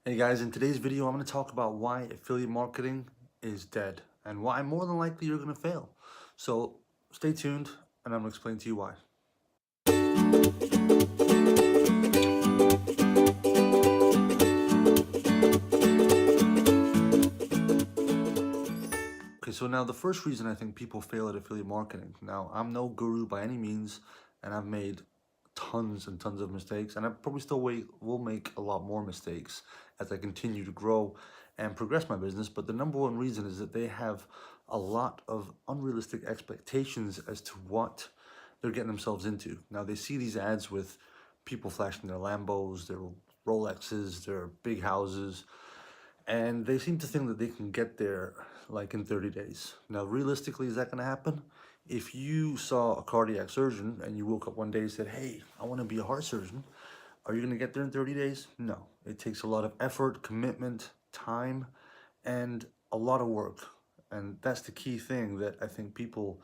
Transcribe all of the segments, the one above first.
Hey guys, in today's video, I'm going to talk about why affiliate marketing is dead and why more than likely you're going to fail. So stay tuned and I'm going to explain to you why. Okay, so now the first reason I think people fail at affiliate marketing. Now, I'm no guru by any means, and I've made tons and tons of mistakes, and I probably still will make a lot more mistakes as I continue to grow and progress my business. But the number one reason is that they have a lot of unrealistic expectations as to what they're getting themselves into. Now, they see these ads with people flashing their Lambos, their Rolexes, their big houses, and they seem to think that they can get there like in 30 days. Now, realistically, is that going to happen? If you saw a cardiac surgeon and you woke up one day and said, hey, I want to be a heart surgeon, are you going to get there in 30 days? No. It takes a lot of effort, commitment, time, and a lot of work. And that's the key thing that I think people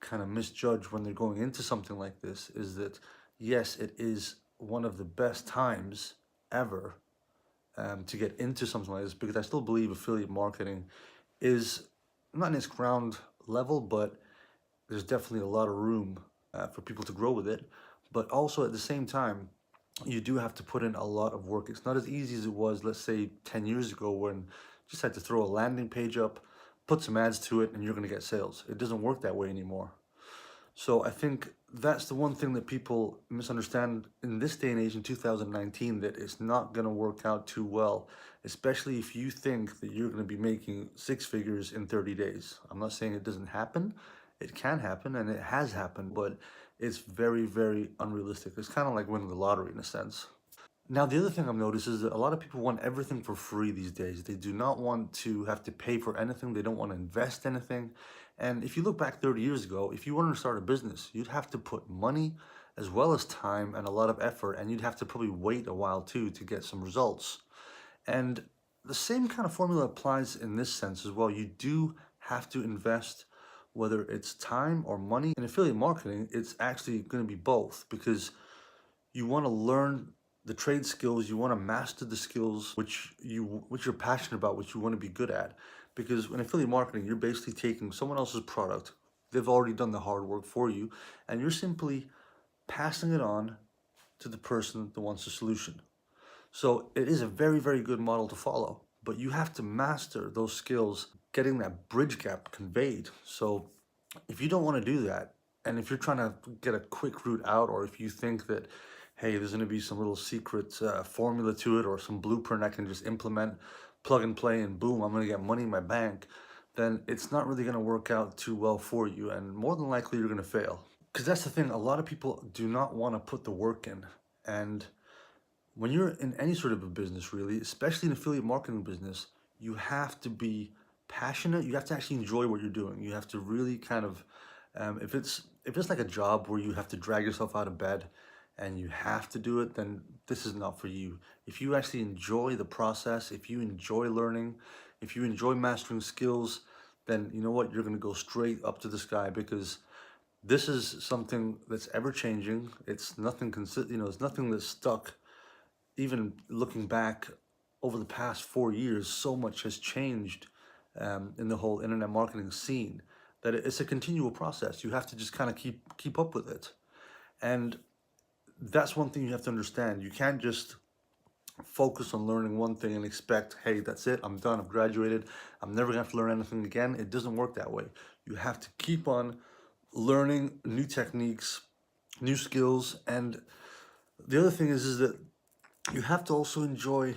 kind of misjudge when they're going into something like this, is that yes, it is one of the best times ever to get into something like this, because I still believe affiliate marketing is not in its ground level, but there's definitely a lot of room for people to grow with it. But also at the same time, you do have to put in a lot of work. It's not as easy as it was, let's say, 10 years ago, when you just had to throw a landing page up, put some ads to it, and you're going to get sales. It doesn't work that way anymore. So I think that's the one thing that people misunderstand in this day and age in 2019, that it's not going to work out too well, especially if you think that you're going to be making six figures in 30 days. I'm not saying it doesn't happen. It can happen and it has happened, but it's very, very unrealistic. It's kind of like winning the lottery in a sense. Now, the other thing I've noticed is that a lot of people want everything for free these days. They do not want to have to pay for anything. They don't want to invest anything. And if you look back 30 years ago, if you wanted to start a business, you'd have to put money as well as time and a lot of effort, and you'd have to probably wait a while too to get some results. And the same kind of formula applies in this sense as well. You do have to invest, whether it's time or money. In affiliate marketing, it's actually going to be both, because you want to learn the trade skills, you want to master the skills which you're passionate about, which you want to be good at. Because in affiliate marketing, you're basically taking someone else's product, they've already done the hard work for you, and you're simply passing it on to the person that wants the solution. So it is a very, very good model to follow, but you have to master those skills, getting that bridge gap conveyed. So if you don't want to do that, and if you're trying to get a quick route out, or if you think that, hey, there's going to be some little secret formula to it, or some blueprint I can just implement, plug and play, and boom, I'm going to get money in my bank, then it's not really going to work out too well for you, and more than likely you're going to fail. Because that's the thing, a lot of people do not want to put the work in. And when you're in any sort of a business, really, especially an affiliate marketing business, you have to be passionate. You have to actually enjoy what you're doing. You have to really kind of, if it's like a job where you have to drag yourself out of bed and you have to do it, then this is not for you. If you actually enjoy the process, if you enjoy learning, if you enjoy mastering skills, then you know what, you're going to go straight up to the sky, because this is something that's ever changing. It's nothing it's nothing that's stuck. Even looking back over the past 4 years, so much has changed in the whole internet marketing scene, that it's a continual process. You have to just kind of keep up with it. And that's one thing you have to understand. You can't just focus on learning one thing and expect, hey, that's it, I'm done, I've graduated, I'm never gonna have to learn anything again. It doesn't work that way. You have to keep on learning new techniques, new skills. And the other thing is that you have to also enjoy,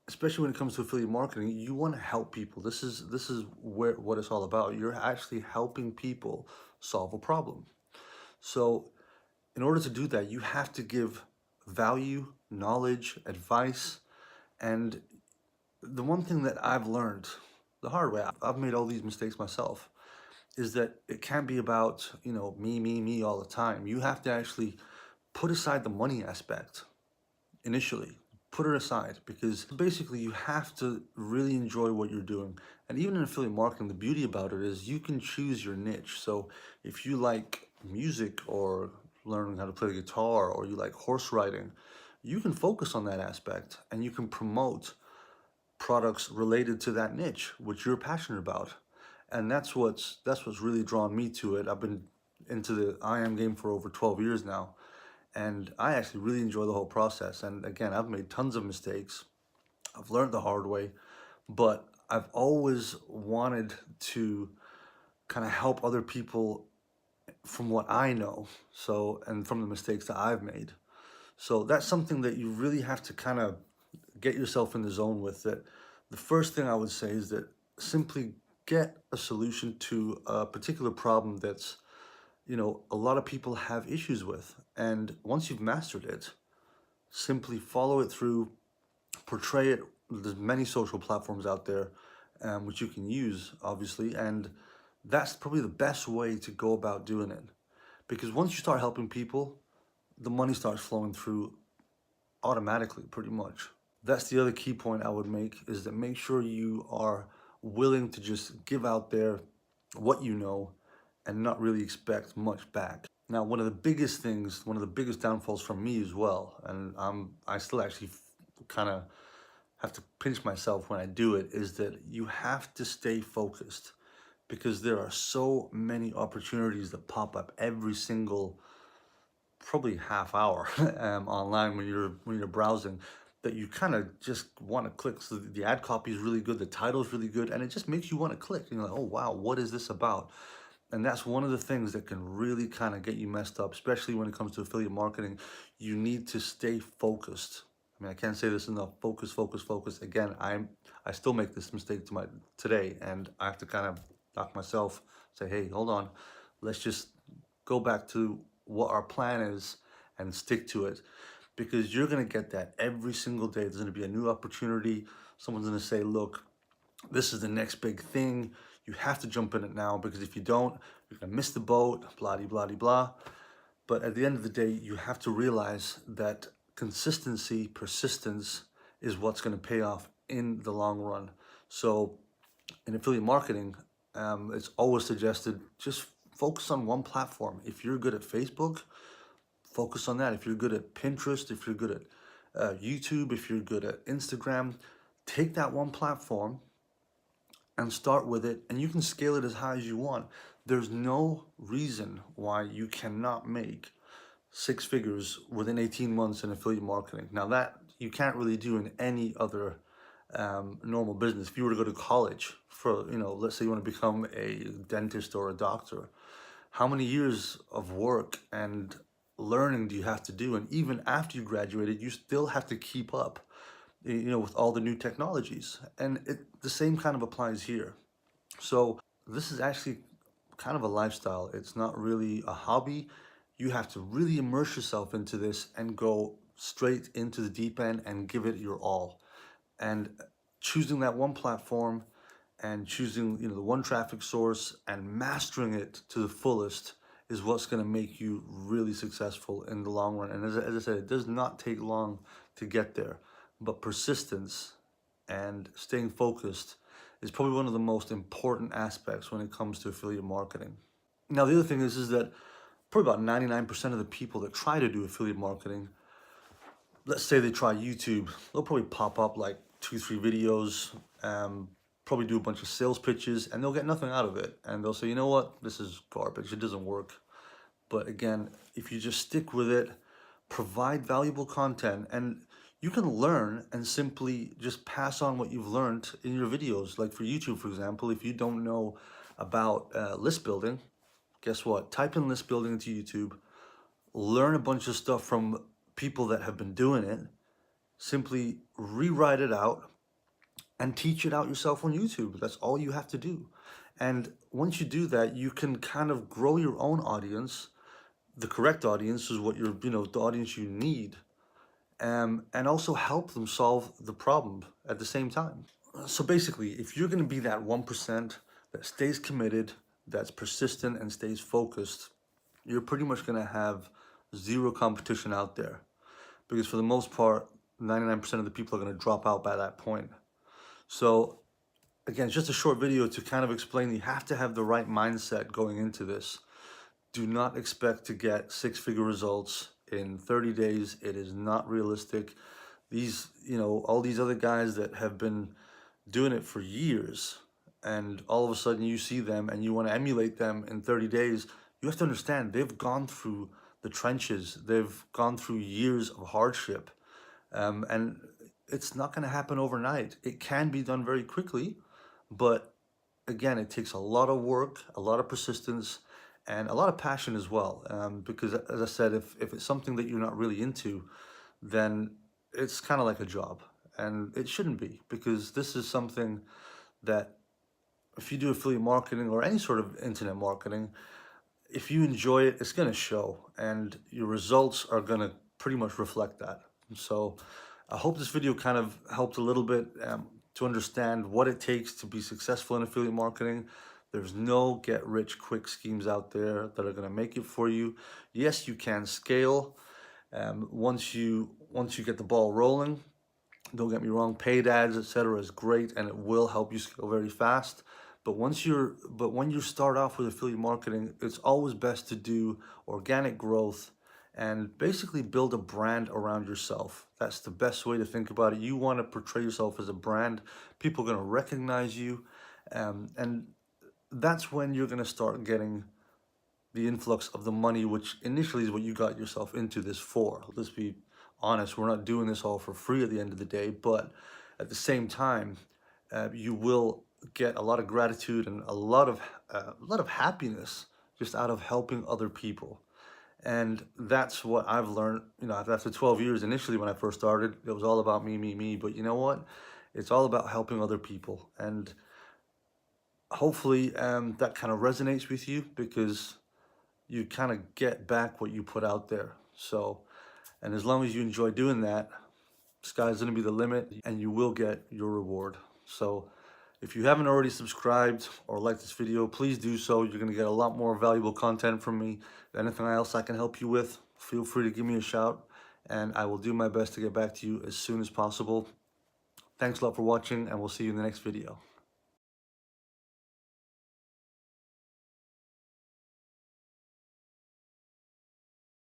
especially when it comes to affiliate marketing, you want to help people. This is what it's all about. You're actually helping people solve a problem. So in order to do that, you have to give value, knowledge, advice. And the one thing that I've learned the hard way, I've made all these mistakes myself, is that it can't be about, me all the time. You have to actually put aside the money aspect initially. Put it aside, because basically you have to really enjoy what you're doing. And even in affiliate marketing, the beauty about it is you can choose your niche. So if you like music, or learning how to play the guitar, or you like horse riding, you can focus on that aspect and you can promote products related to that niche, which you're passionate about. And that's what's really drawn me to it. I've been into the IM game for over 12 years now, and I actually really enjoy the whole process. And again, I've made tons of mistakes. I've learned the hard way, but I've always wanted to kind of help other people from what I know. So, and from the mistakes that I've made. So that's something that you really have to kind of get yourself in the zone with. That the first thing I would say is that simply get a solution to a particular problem that's, a lot of people have issues with. And once you've mastered it, simply follow it through, portray it. There's many social platforms out there, which you can use, obviously, and that's probably the best way to go about doing it. Because once you start helping people, the money starts flowing through automatically, pretty much. That's the other key point I would make, is that make sure you are willing to just give out there what you know and not really expect much back. Now, one of the biggest things, one of the biggest downfalls from me as well, and I still actually kind of have to pinch myself when I do it, is that you have to stay focused, because there are so many opportunities that pop up every single probably half hour online when you're browsing, that you kind of just want to click. So the ad copy is really good, the title is really good, and it just makes you want to click. You're like, oh wow, what is this about? And that's one of the things that can really kind of get you messed up, especially when it comes to affiliate marketing. You need to stay focused. I mean, I can't say this enough. Focus, focus, focus. Again, I still make this mistake today, and I have to kind of knock myself, say, hey, hold on, let's just go back to what our plan is and stick to it, because you're going to get that every single day. There's going to be a new opportunity. Someone's going to say, look, this is the next big thing. You have to jump in it now, because if you don't, you're going to miss the boat, blah, blah, blah, blah. But at the end of the day, you have to realize that consistency, persistence is what's going to pay off in the long run. So in affiliate marketing, it's always suggested just focus on one platform. If you're good at Facebook, focus on that. If you're good at Pinterest, if you're good at YouTube, if you're good at Instagram, take that one platform and start with it, and you can scale it as high as you want. There's no reason why you cannot make 6 figures within 18 months in affiliate marketing. Now that you can't really do in any other normal business. If you were to go to college for, let's say you want to become a dentist or a doctor, how many years of work and learning do you have to do? And even after you graduated, you still have to keep up, with all the new technologies. And the same kind of applies here. So this is actually kind of a lifestyle. It's not really a hobby. You have to really immerse yourself into this and go straight into the deep end and give it your all. And choosing that one platform and choosing, the one traffic source and mastering it to the fullest is what's going to make you really successful in the long run. And as I said, it does not take long to get there, but persistence and staying focused is probably one of the most important aspects when it comes to affiliate marketing. Now, the other thing is that probably about 99% of the people that try to do affiliate marketing, let's say they try YouTube, they'll probably pop up like 2-3 videos, probably do a bunch of sales pitches, and they'll get nothing out of it. And they'll say, you know what, this is garbage, it doesn't work. But again, if you just stick with it, provide valuable content, and you can learn and simply just pass on what you've learned in your videos. Like for YouTube, for example, if you don't know about list building, guess what? Type in list building into YouTube, learn a bunch of stuff from people that have been doing it, simply rewrite it out and teach it out yourself on YouTube. That's all you have to do. And once you do that, you can kind of grow your own audience. The correct audience is what you're, the audience you need, and also help them solve the problem at the same time. So basically, if you're going to be that 1% that stays committed, that's persistent and stays focused, you're pretty much going to have zero competition out there. Because for the most part, 99% of the people are going to drop out by that point. So again, it's just a short video to kind of explain you have to have the right mindset going into this. Do not expect to get 6-figure results in 30 days. It is not realistic. These, all these other guys that have been doing it for years, and all of a sudden you see them and you want to emulate them in 30 days, you have to understand they've gone through the trenches, they've gone through years of hardship, and it's not going to happen overnight. It can be done very quickly, but again, it takes a lot of work, a lot of persistence, and a lot of passion as well. Because as I said, if it's something that you're not really into, then it's kind of like a job, and it shouldn't be, because this is something that if you do affiliate marketing or any sort of internet marketing, if you enjoy it, it's going to show, and your results are going to pretty much reflect that. So I hope this video kind of helped a little bit to understand what it takes to be successful in affiliate marketing. There's no get rich quick schemes out there that are going to make it for you. Yes, you can scale once you get the ball rolling. Don't get me wrong, paid ads, etc. is great, and it will help you scale very fast. But when you start off with affiliate marketing, it's always best to do organic growth and basically build a brand around yourself. That's the best way to think about it. You want to portray yourself as a brand. People are going to recognize you, and that's when you're going to start getting the influx of the money, which initially is what you got yourself into this for. Let's be honest, we're not doing this all for free at the end of the day, but at the same time, you will get a lot of gratitude and a lot of happiness just out of helping other people. And that's what I've learned, after 12 years. Initially, when I first started, it was all about me, but you know what? It's all about helping other people. And hopefully that kind of resonates with you, because you kind of get back what you put out there. So, and as long as you enjoy doing that, sky's gonna be the limit, and you will get your reward. So if you haven't already subscribed or liked this video, please do so. You're gonna get a lot more valuable content from me. Anything else I can help you with, feel free to give me a shout, and I will do my best to get back to you as soon as possible. Thanks a lot for watching, and we'll see you in the next video.